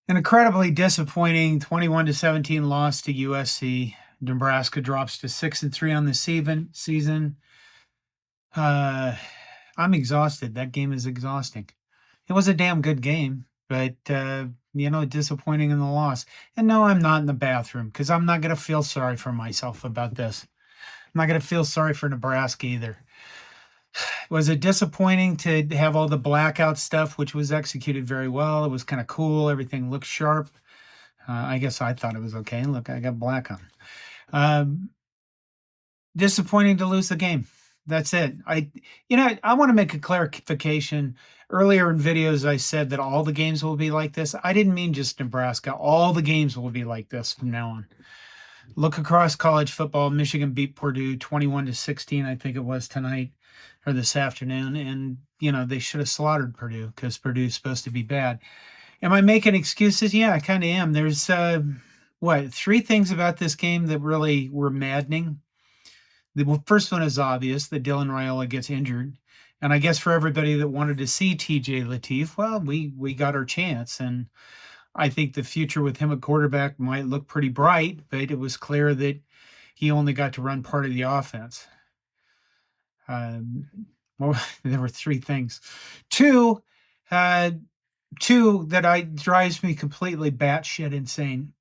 An incredibly disappointing 21-17 loss to USC. Nebraska drops to 6-3 on the season. Uh, I'm exhausted. That game is exhausting. It was a damn good game, but disappointing in the loss. And no, I'm not in the bathroom because I'm not going to feel sorry for myself about this. I'm not going to feel sorry for Nebraska either. Was it disappointing to have all the blackout stuff, which was executed very well? It was kind of cool. Everything looked sharp. I guess I thought it was okay. Look, I got black on. Disappointing to lose the game. That's it. I want to make a clarification. Earlier in videos, I said that all the games will be like this. I didn't mean just Nebraska. All the games will be like this from now on. Look across college football. Michigan beat Purdue 21-16, I think it was tonight or this afternoon. And, they should have slaughtered Purdue because Purdue's supposed to be bad. Am I making excuses? Yeah, I kind of am. There's, three things about this game that really were maddening. The first one is obvious, that Dylan Raiola gets injured. And I guess for everybody that wanted to see TJ Lateef, well, we got our chance. And I think the future with him at quarterback might look pretty bright, but it was clear that he only got to run part of the offense. There were three things. Two that drives me completely batshit insane.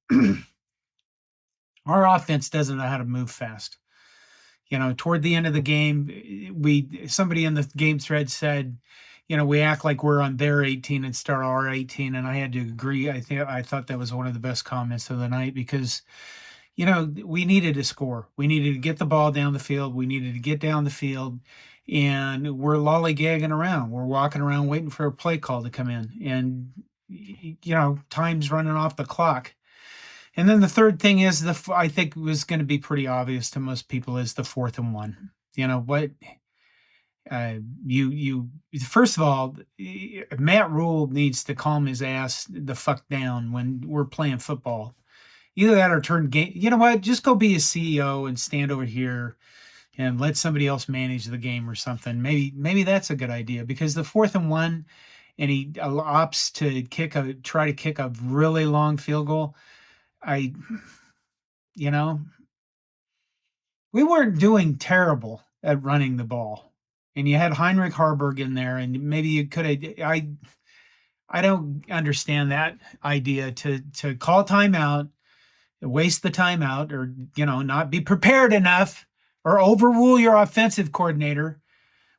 Our offense doesn't know how to move fast. Toward the end of the game, somebody in the game thread said, we act like we're on their 18 and start our 18, and I had to agree. I thought that was one of the best comments of the night because, we needed to score. We needed to get the ball down the field. We needed to get down the field, and we're lollygagging around. We're walking around waiting for a play call to come in, and time's running off the clock. And then the third thing is I think was going to be pretty obvious to most people is the 4th and 1. First of all, Matt Rhule needs to calm his ass the fuck down when we're playing football. Either that or turn game. You know what? Just go be a CEO and stand over here and let somebody else manage the game or something. Maybe that's a good idea because the 4th and 1, and he opts to try to kick a really long field goal. We weren't doing terrible at running the ball, and you had Heinrich Harburg in there, and maybe you could have. I don't understand that idea to call timeout, waste the timeout, or not be prepared enough, or overrule your offensive coordinator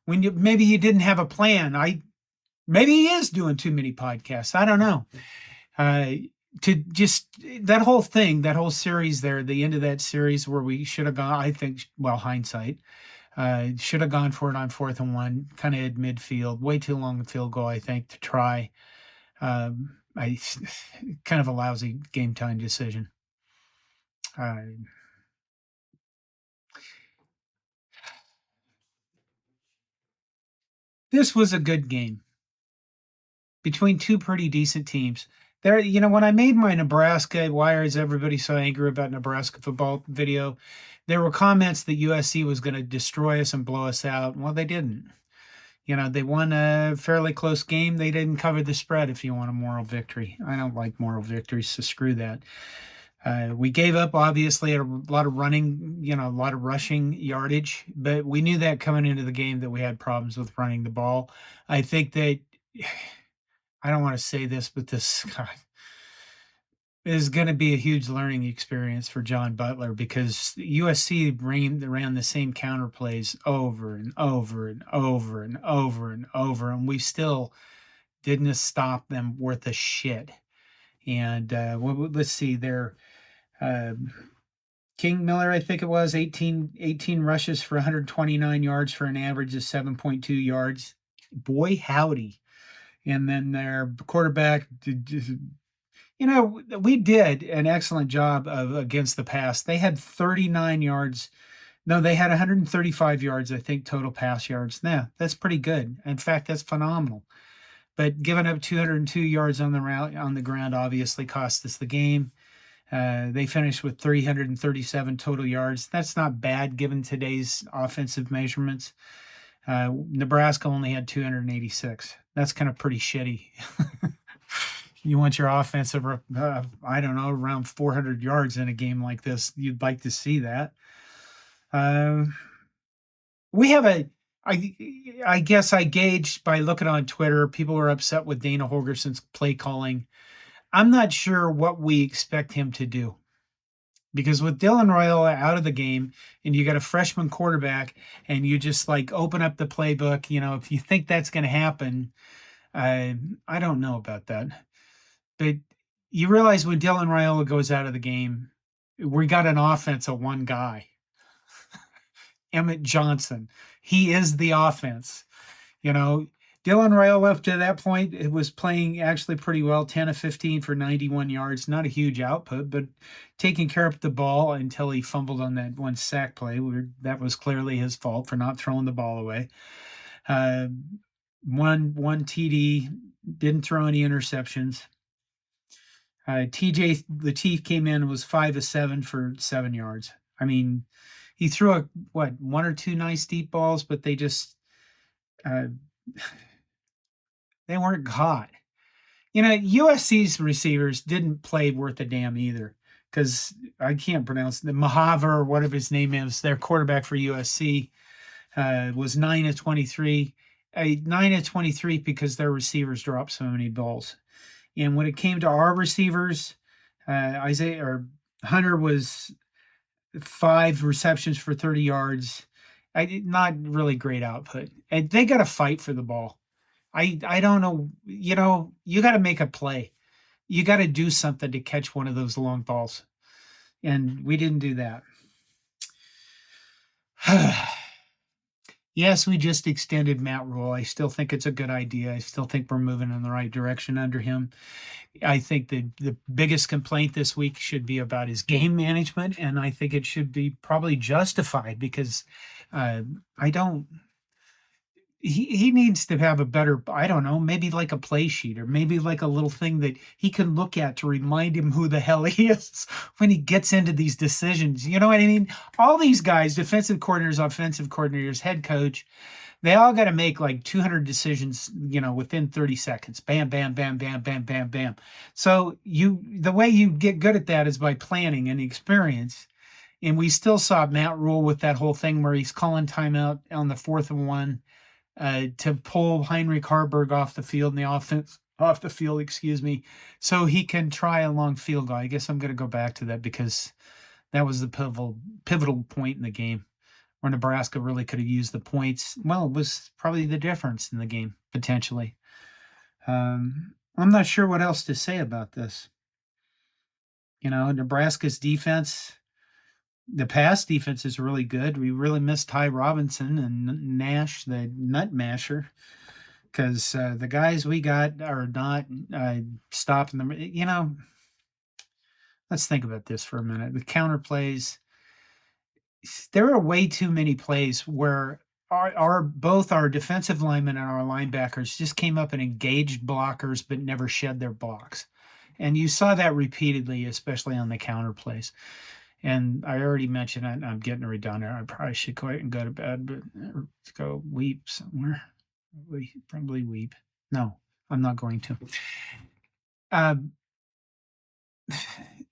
when maybe you didn't have a plan. Maybe he is doing too many podcasts. I don't know. To just that whole series there, the end of that series where we should have gone, I think, hindsight, should have gone for it on 4th and 1, kind of at midfield, way too long a field goal, I think, to try. Kind of a lousy game time decision. This was a good game between two pretty decent teams. There, when I made my Nebraska, why is everybody so angry about Nebraska football video? There were comments that USC was going to destroy us and blow us out. Well, they didn't. They won a fairly close game. They didn't cover the spread if you want a moral victory. I don't like moral victories, so screw that. We gave up, obviously, a lot of running, a lot of rushing yardage, but we knew that coming into the game that we had problems with running the ball. I think that, I don't want to say this, but this is going to be a huge learning experience for John Butler because USC ran the same counter plays over and over and over and over and over, and we still didn't stop them worth a shit. And let's see there. King Miller, I think it was 18 rushes for 129 yards for an average of 7.2 yards. Boy, howdy. And then their quarterback, we did an excellent job against the pass. They had 39 yards. No, they had 135 yards, I think, total pass yards. Yeah, that's pretty good. In fact, that's phenomenal. But giving up 202 yards on the ground obviously cost us the game. They finished with 337 total yards. That's not bad given today's offensive measurements. Nebraska only had 286. That's kind of pretty shitty. You want your offensive, I don't know, around 400 yards in a game like this. You'd like to see that. Uh, we have I, I guess I gauged by looking on Twitter, people are upset with Dana Holgerson's play calling. I'm not sure what we expect him to do. Because with Dylan Raiola out of the game and you got a freshman quarterback and you just like open up the playbook, if you think that's going to happen, I don't know about that. But you realize when Dylan Raiola goes out of the game, we got an offense of one guy, Emmett Johnson. He is the offense. You know, Dylan Raiola up to that point, it was playing actually pretty well, 10 of 15 for 91 yards. Not a huge output, but taking care of the ball until he fumbled on that one sack play. That was clearly his fault for not throwing the ball away. Uh, one TD, didn't throw any interceptions. TJ Lateef came in and was 5 of 7 for 7 yards. I mean, he threw one or two nice deep balls, but they just they weren't caught. USC's receivers didn't play worth a damn either, because I can't pronounce the Mahava or whatever his name is. Their quarterback for USC was 9 of 23. 9 of 23 because their receivers dropped so many balls. And when it came to our receivers, Hunter was 5 receptions for 30 yards. Not really great output. And they got to fight for the ball. I don't know. You got to make a play. You got to do something to catch one of those long balls. And we didn't do that. Yes, we just extended Matt Rhule. I still think it's a good idea. I still think we're moving in the right direction under him. I think the biggest complaint this week should be about his game management, and I think it should be probably justified because he needs to have a better, I don't know, maybe like a play sheet or maybe like a little thing that he can look at to remind him who the hell he is when he gets into these decisions. You know what I mean? All these guys, defensive coordinators, offensive coordinators, head coach, they all got to make like 200 decisions, within 30 seconds. Bam, bam, bam, bam, bam, bam, bam. So the way you get good at that is by planning and experience. And we still saw Matt Rhule with that whole thing where he's calling timeout on the 4th and 1 to pull Heinrich Harburg off the field in the offense. Off the field, excuse me, so he can try a long field goal. I guess I'm going to go back to that because that was the pivotal point in the game where Nebraska really could have used the points. Well, it was probably the difference in the game, potentially. I'm not sure what else to say about this. Nebraska's defense, the pass defense is really good. We really missed Ty Robinson and Nash, the nut masher, because the guys we got are not stopping them. Let's think about this for a minute. The counter plays, there are way too many plays where both our defensive linemen and our linebackers just came up and engaged blockers but never shed their blocks. And you saw that repeatedly, especially on the counter plays. And I already mentioned, I'm getting redundant. I probably should go ahead and go to bed, but go weep somewhere. Probably weep. No, I'm not going to.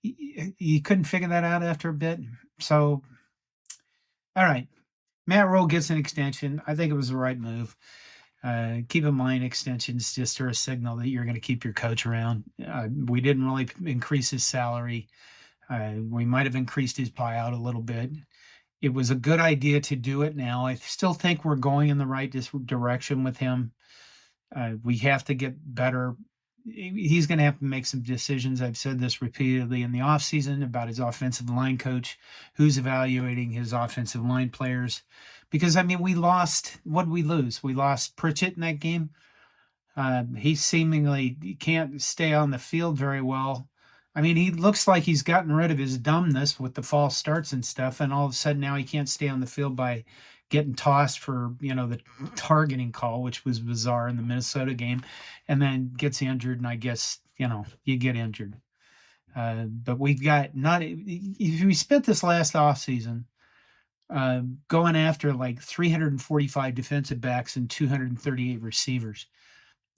You couldn't figure that out after a bit. So, all right. Matt Rhule gets an extension. I think it was the right move. Keep in mind, extensions just are a signal that you're going to keep your coach around. We didn't really increase his salary. We might have increased his buyout a little bit. It was a good idea to do it now. I still think we're going in the right direction with him. We have to get better. He's going to have to make some decisions. I've said this repeatedly in the offseason about his offensive line coach, who's evaluating his offensive line players. Because, we lost. What did we lose? We lost Pritchett in that game. He seemingly can't stay on the field very well. He looks like he's gotten rid of his dumbness with the false starts and stuff, and all of a sudden now he can't stay on the field by getting tossed for, the targeting call, which was bizarre in the Minnesota game, and then gets injured, and I guess, you get injured. But we've got we spent this last offseason going after like 345 defensive backs and 238 receivers.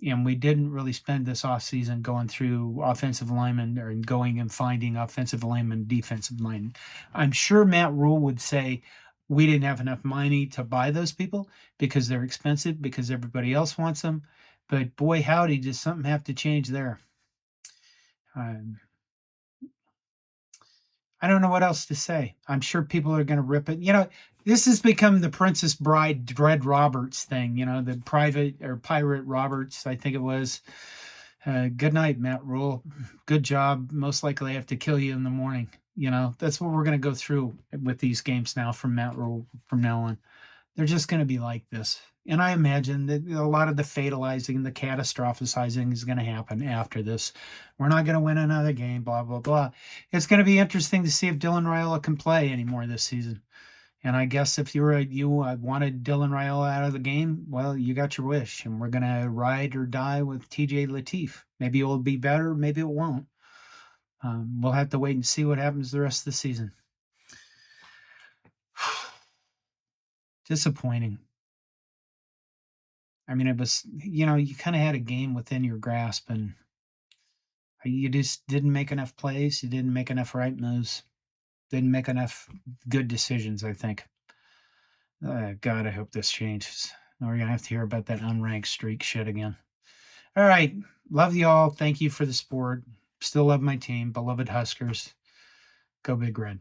And we didn't really spend this offseason going through offensive linemen or going and finding offensive linemen, defensive linemen. I'm sure Matt Rhule would say we didn't have enough money to buy those people because they're expensive, because everybody else wants them. But boy, howdy, does something have to change there. Um, I don't know what else to say. I'm sure people are going to rip it. This has become the Princess Bride Dread Roberts thing, the private or pirate Roberts, I think it was. Good night, Matt Rhule. Good job. Most likely I have to kill you in the morning. That's what we're going to go through with these games now from Matt Rhule from now on. They're just going to be like this. And I imagine that a lot of the fatalizing, the catastrophizing is going to happen after this. We're not going to win another game, blah, blah, blah. It's going to be interesting to see if Dylan Raiola can play anymore this season. And I guess if you wanted Dylan Raiola out of the game, well, you got your wish. And we're going to ride or die with TJ Lateef. Maybe it will be better, maybe it won't. We'll have to wait and see what happens the rest of the season. Disappointing. I mean, it was, you kind of had a game within your grasp and you just didn't make enough plays. You didn't make enough right moves. Didn't make enough good decisions, I think. God, I hope this changes. We're going to have to hear about that unranked streak shit again. All right. Love you all. Thank you for the support. Still love my team. Beloved Huskers. Go Big Red.